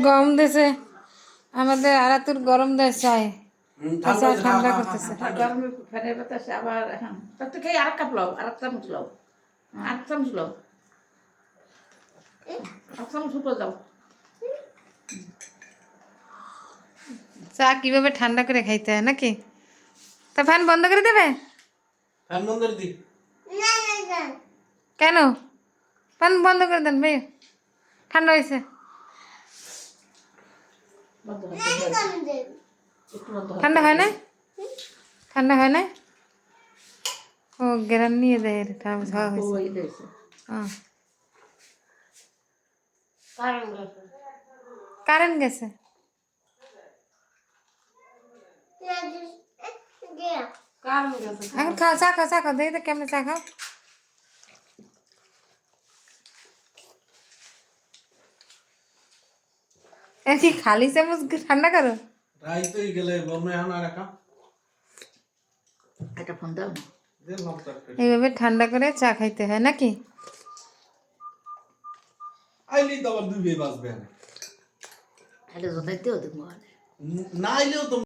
গরম দেশে আমাদের আরাতুর গরম দেশ চাই ঠান্ডা করতেছে। গরমে ফ্যানের বাতাসে আবার এখন তার থেকে আর এক কাপ লাও, আর এক চামচ লাও, আর এক চামচ লাও, এক চামচ উপরে দাও। চা কিভাবে ঠান্ডা করে খাইতে হয় নাকি? তা ফ্যান বন্ধ করে দেবে? ফ্যান বন্ধ করে দি। কেন? ফ্যান বন্ধ করে দেন ভাই, ঠান্ডা হয়েছে। বন্ধ করতে একটু বন্ধ ঠান্ডা হয় না? ঠান্ডা হয় না? ও গ্যারান নিয়ে দেয় ঠান্ডা হয়েছে। ওই দিয়েছে কারেন্ট গেছে। এখন খাও, চা খাও, চা খাও, দেখি তো কেমন চা খাও। এ কি খালি চামচ ঠান্ডা করো? রাইতেই গেলে গরমে এখন আর একা একটা ফোন দাও না। দে লঙ্কা পেটে। এইভাবে ঠান্ডা করে চা খাইতে হয় নাকি? আইলেই তো আবার দুই বাজবে না। এটা জোতাইতেও দেবো না আইলেও তো